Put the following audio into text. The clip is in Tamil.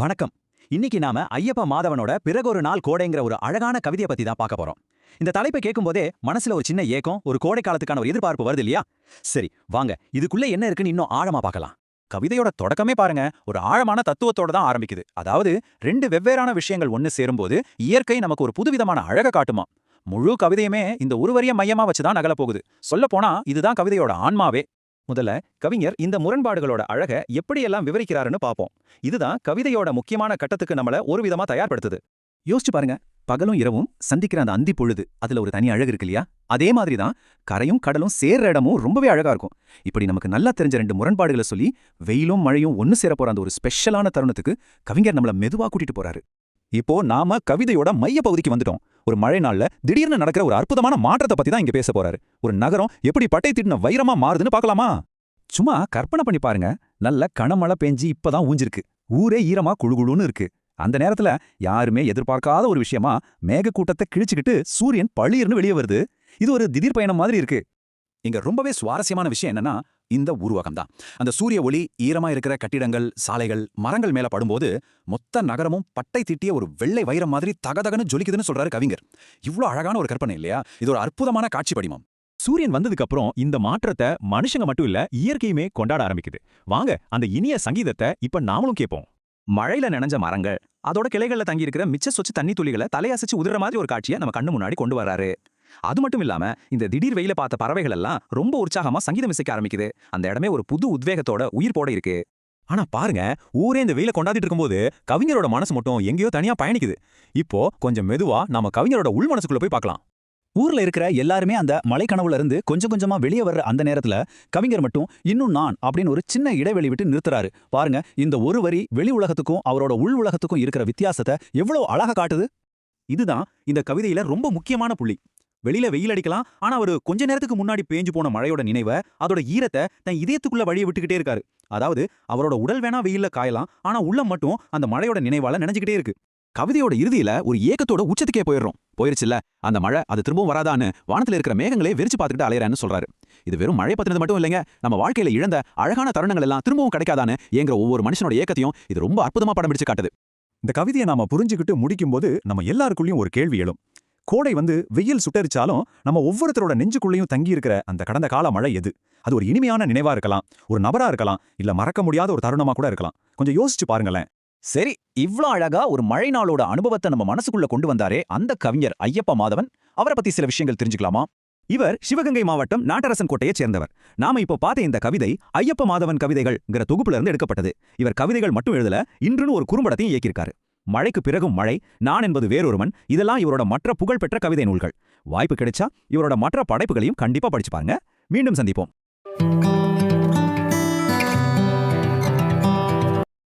வணக்கம். இன்னைக்கு நாம ஐயப்ப மாதவனோட பிறகொரு நாள் கோடைங்கிற ஒரு அழகான கவிதையை பத்தி தான் பார்க்க போறோம். இந்த தலைப்பை கேட்கும்போதே மனசுல ஒரு சின்ன ஏக்கம், ஒரு கோடை காலத்துக்கான ஒரு எதிர்பார்ப்பு வருது இல்லையா? சரி, வாங்க இதுக்குள்ள என்ன இருக்குன்னு இன்னும் ஆழமா பார்க்கலாம். கவிதையோட தொடக்கமே பாருங்க, ஒரு ஆழமான தத்துவத்தோட தான் ஆரம்பிக்குது. அதாவது ரெண்டு வெவ்வேறான விஷயங்கள் ஒன்னு சேரும்போது இயற்கை நமக்கு ஒரு புதுவிதமான அழக காட்டுமா. முழு கவிதையுமே இந்த ஒரு வரிய மையமா வச்சுதான் நகல போகுது. சொல்ல போனா இதுதான் கவிதையோட ஆன்மாவே. முதல்ல கவிஞர் இந்த முரண்பாடுகளோட அழக எப்படியெல்லாம் விவரிக்கிறாருன்னு பார்ப்போம். இதுதான் கவிதையோட முக்கியமான கட்டத்துக்கு நம்மள ஒரு விதமா தயார்படுத்துது. யோசிச்சு பாருங்க, பகலும் இரவும் சந்திக்கிற அந்த அந்தி பொழுது, அதுல ஒரு தனி அழகு இருக்கு இல்லையா? அதே மாதிரி தான் கரையும் கடலும் சேர்ற இடமும் ரொம்பவே அழகா இருக்கும். இப்படி நமக்கு நல்லா தெரிஞ்ச ரெண்டு முரண்பாடுகளை சொல்லி வெயிலும் மழையும் ஒன்னு சேர போற அந்த ஒரு ஸ்பெஷலான தருணத்துக்கு கவிஞர் நம்மள மெதுவா கூட்டிட்டு போறாரு. இப்போ நாம கவிதையோட மைய பகுதிக்கு வந்துட்டோம். ஒரு மழை நாள்ல திடீர்னு நடக்கிற ஒரு அற்புதமான மாற்றத்தை பத்தி தான் இங்க பேச போறாரு. ஒரு நகரம் எப்படி பட்டை திட்டின வைரமா மாறுதுன்னு பார்க்கலாமா? சும்மா கற்பனை பண்ணி பாருங்க. நல்ல கனமழை பெஞ்சி இப்பதான் ஊஞ்சிருக்கு. ஊரே ஈரமா குழுகுழுன்னு இருக்கு. அந்த நேரத்துல யாருமே எதிர்பார்க்காத ஒரு விஷயமா மேகக்கூட்டத்தை கிழிச்சுக்கிட்டு சூரியன் பளீர்னு வெளியே வருது. இது ஒரு திடீர் பயணம் மாதிரி இருக்கு. இங்க ரொம்பவே சுவாரஸ்யமான விஷயம் என்னன்னா, இந்த உருவகம் தான். அந்த சூரிய ஒளி ஈரமா இருக்கிற கட்டிடங்கள், சாலைகள், மரங்கள் மேல படும்போது மொத்த நகரமும் பட்டை தீட்டிய ஒரு வெள்ளை வைரம் மாதிரி தகதகன்னு ஜொலிக்குதுன்னு சொல்றாரு கவிஞர். இவ்ளோ அழகான ஒரு கற்பனை இல்லையா? இது ஒரு அற்புதமான காட்சி படிமம். சூரியன் வந்ததுக்கு அப்புறம் இந்த மாற்றத்தை மனுஷங்க மட்டும் இல்ல, இயற்கையுமே கொண்டாட ஆரம்பிக்குது. வாங்க அந்த இனிய சங்கீதத்தை இப்ப நாமளும் கேட்போம். மழையில நனைஞ்ச மரங்கள், அதோட கிளைகள்ல தங்கி இருக்கிற மிச்ச சொச்சு தண்ணி துளிகளை தலையசைச்சு உதிர மாதிரி ஒரு காட்சியை நம்ம கண்ணு முன்னாடி கொண்டு வர்றாரு. அது மட்டும் இல்லாம இந்த திடீர் வெயில பார்த்த பறவைகள் எல்லாம் ரொம்ப உற்சாகமா சங்கீதம் இசைக்க ஆரம்பிக்குது. அந்த இடமே ஒரு புது உத்வேகத்தோட உயிர் போட இருக்கு. ஆனா பாருங்க, ஊரே இந்த வெயில கொண்டாடிட்டு இருக்கும்போது கவிஞரோட மனசு மட்டும் எங்கேயோ தனியா பயணிக்குது. இப்போ கொஞ்சம் மெதுவா நாம கவிஞரோட உள் மனசுக்குள்ள போய் பார்க்கலாம். ஊர்ல இருக்கிற எல்லாருமே அந்த மலை கனவுல இருந்து கொஞ்சம் கொஞ்சமா வெளியே வர்ற அந்த நேரத்துல கவிஞர் மட்டும் இன்னும் நான் அப்படின்னு ஒரு சின்ன இடைவெளி விட்டு நிறுத்துறாரு. பாருங்க, இந்த ஒரு வரி வெளி உலகத்துக்கும் அவரோட உள் உலகத்துக்கும் இருக்கிற வித்தியாசத்தை எவ்வளவு அழகா காட்டுது. இதுதான் இந்த கவிதையில ரொம்ப முக்கியமான புள்ளி. வெளியில வெயில் அடிக்கலாம், ஆனா ஒரு கொஞ்ச நேரத்துக்கு முன்னாடி பேஞ்சு போன மழையோட நினைவை, அதோட ஈரத்தை தன் இதயத்துக்குள்ள வழியை விட்டுக்கிட்டே இருக்காரு. அதாவது அவரோட உடல் வேணா வெயில்ல காயலாம், ஆனா உள்ளம் மட்டும் அந்த மழையோட நினைவால நினைஞ்சுக்கிட்டே இருக்கு. கவிதையோட இறுதியில ஒரு ஏக்கத்தோட உச்சத்துக்கே போயிருச்சுல்ல அந்த மழை, அது திரும்பவும் வராதான்னு வானத்துல இருக்கிற மேகங்களே வெறிச்சு பார்த்துக்கிட்டு அலையறான்னு சொல்றாரு. இது வெறும் மழை பத்தினது மட்டும் இல்லைங்க, நம்ம வாழ்க்கையில இழந்த அழகான தருணங்கள் எல்லாம் திரும்பவும் கிடைக்காதான்னு என்கிற ஒவ்வொரு மனுஷனோட ஏக்கத்தையும் இது ரொம்ப அற்புதமா படம் பிடிச்சு காட்டுது. இந்த கவிதையை நாம புரிஞ்சுக்கிட்டு முடிக்கும் போது நம்ம எல்லாருக்குள்ளயும் ஒரு கேள்வி எழும். கோடை வெயில் சுட்டரிச்சாலும் நம்ம ஒவ்வொருத்தரோட நெஞ்சுக்குள்ளேயும் தங்கி இருக்கிற அந்த கடந்த கால மழை எது? அது ஒரு இனிமையான நினைவா இருக்கலாம், ஒரு நபரா இருக்கலாம், இல்ல மறக்க முடியாத ஒரு தருணமா கூட இருக்கலாம். கொஞ்சம் யோசிச்சு பாருங்களேன். சரி, இவ்ளோ அழகா ஒரு மழை நாளோட அனுபவத்தை நம்ம மனசுக்குள்ள கொண்டு வந்தாரே அந்த கவிஞர் ஐயப்ப மாதவன், அவரை பத்தி சில விஷயங்கள் தெரிஞ்சுக்கலாமா? இவர் சிவகங்கை மாவட்டம் நாட்டரசன் கோட்டையைச் சேர்ந்தவர். நாம இப்போ பார்த்த இந்த கவிதை ஐயப்ப மாதவன் கவிதைகள்ங்கிற தொகுப்புல இருந்து எடுக்கப்பட்டது. இவர் கவிதைகள் மட்டும் எழுதல, இன்றுன்னு ஒரு குறும்படத்தையும் இயக்கியிருக்காரு. மழைக்கு பிறகும் மழை, நான் என்பது வேறொருவன், இதெல்லாம் இவரோட மற்ற புகழ்பெற்ற கவிதை நூல்கள். வாய்ப்பு கிடைச்சா இவரோட மற்ற படைப்புகளையும் கண்டிப்பா படிச்சு பாருங்க. மீண்டும் சந்திப்போம்.